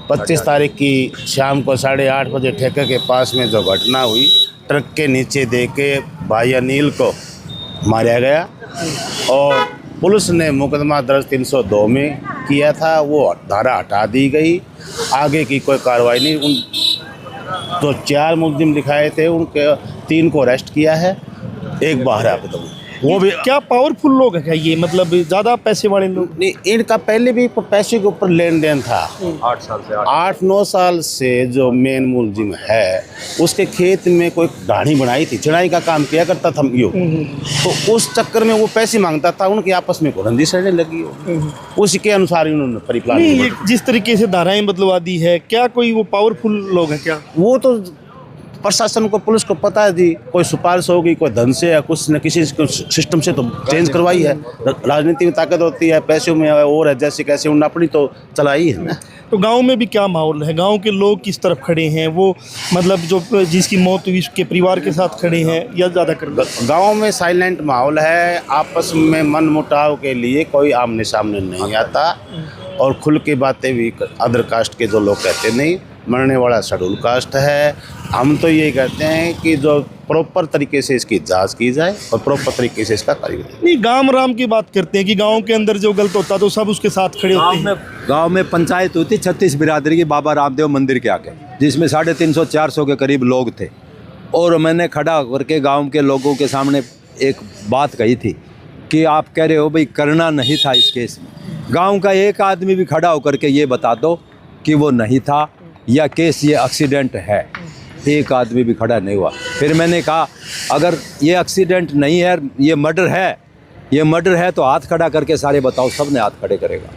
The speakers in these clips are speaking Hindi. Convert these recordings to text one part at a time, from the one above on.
25 तारीख की शाम को 8:30 बजे ठेके के पास में जो घटना हुई, ट्रक के नीचे दे के भाई अनिल को मारा गया और पुलिस ने मुकदमा दर्ज 302 में किया था। वो धारा हटा दी गई, आगे की कोई कार्रवाई नहीं। उन तो 4 मुलजिम दिखाए थे, उनके 3 को अरेस्ट किया है, एक बाहर है। तो वो भी क्या पावरफुल लोग हैं क्या ये, मतलब ज़्यादा पैसे वाले लोग? नहीं, इनका पहले भी पैसे के ऊपर लेन देन था। 8-9 साल से जो मेन मुलजिम है उसके खेत में कोई ढाणी बनाई थी, चढ़ाई का काम किया करता था यो, तो उस चक्कर में वो पैसे मांगता था, उनकी आपस में रंजिश रहने लगी हो, उसी के अनुसार उन्होंने परिप्लान। ये जिस तरीके से धाराएं बदलवा दी है, क्या कोई वो पावरफुल लोग हैं क्या? वो तो प्रशासन को, पुलिस को पता है जी, कोई सिफारिश होगी, कोई धन से या कुछ न किसी सिस्टम से तो चेंज करवाई है। राजनीति में ताकत होती है, पैसों में और है, जैसे कैसे उन्होंने अपनी तो चलाई है ना। तो गांव में भी क्या माहौल है? गांव के लोग किस तरफ खड़े हैं? वो मतलब जो जिसकी मौत हुई उसके परिवार के साथ खड़े हैं या ज़्यादा कर? गाँव में साइलेंट माहौल है, आपस में मन मुटाव के लिए कोई आमने सामने नहीं आता और खुल के बातें भी अदर कास्ट के जो लोग कहते नहीं, मरने वाला शेड्यूल कास्ट है। हम तो ये कहते हैं कि जो प्रॉपर तरीके से इसकी जांच की जाए और प्रॉपर तरीके से इसका कार्य करें। नहीं, गांव राम की बात करते हैं कि गांव के अंदर जो गलत होता तो सब उसके साथ खड़े होते हैं। गांव में पंचायत हुई थी 36 बिरादरी की बाबा रामदेव मंदिर के आगे, जिसमें 350-400 के करीब लोग थे, और मैंने खड़ा करके गाँव के लोगों के सामने एक बात कही थी कि आप कह रहे हो भाई करना नहीं था इस केस में। गाँव का एक आदमी भी खड़ा होकर के ये बता दो कि वो नहीं था या केस ये एक्सीडेंट है, एक आदमी भी खड़ा नहीं हुआ। फिर मैंने कहा अगर ये एक्सीडेंट नहीं है, ये मर्डर है तो हाथ खड़ा करके सारे बताओ, सब ने हाथ खड़े करेगा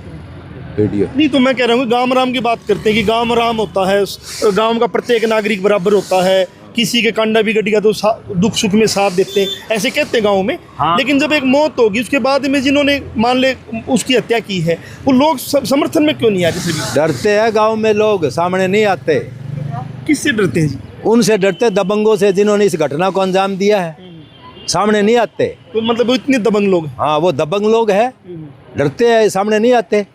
वीडियो। नहीं, तो मैं कह रहा हूँ गांव राम की बात करते हैं कि गांव राम होता है, गांव का प्रत्येक नागरिक बराबर होता है, किसी के कांडा भी गटी का तो दुख सुख में साथ देते हैं, ऐसे कहते हैं गाँव में। हाँ। लेकिन जब एक मौत होगी उसके बाद में जिन्होंने मान ले उसकी हत्या की है, वो लोग समर्थन में क्यों नहीं आते? सभी डरते हैं गाँव में, लोग सामने नहीं आते। किससे डरते हैं जी? उनसे डरते, दबंगों से, जिन्होंने इस घटना को अंजाम दिया है, सामने नहीं आते। तो मतलब वो इतने दबंग लोग? हाँ, वो दबंग लोग हैं, डरते हैं, सामने नहीं आते।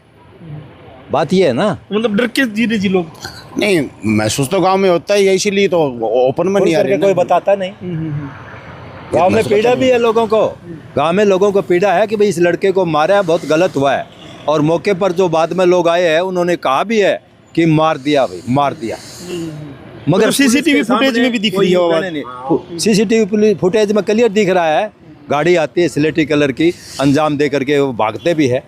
बात ये है ना, मतलब डर के जी जी लोग नहीं, महसूस तो गांव में होता ही है, इसीलिए तो ओपन में नहीं आ रहे, कोई बताता नहीं। गांव में पीड़ा भी है लोगों को, गांव में लोगों को पीड़ा है कि भाई इस लड़के को मारा है, बहुत गलत हुआ है। और मौके पर जो बाद में लोग आए हैं उन्होंने कहा भी है कि मार दिया भाई, मार दिया। मगर सीसीटीवी फुटेज में भी दिख रही है, सीसीटीवी फुटेज में क्लियर दिख रहा है, गाड़ी आती है स्लेटी कलर की, अंजाम दे करके वो भागते भी है।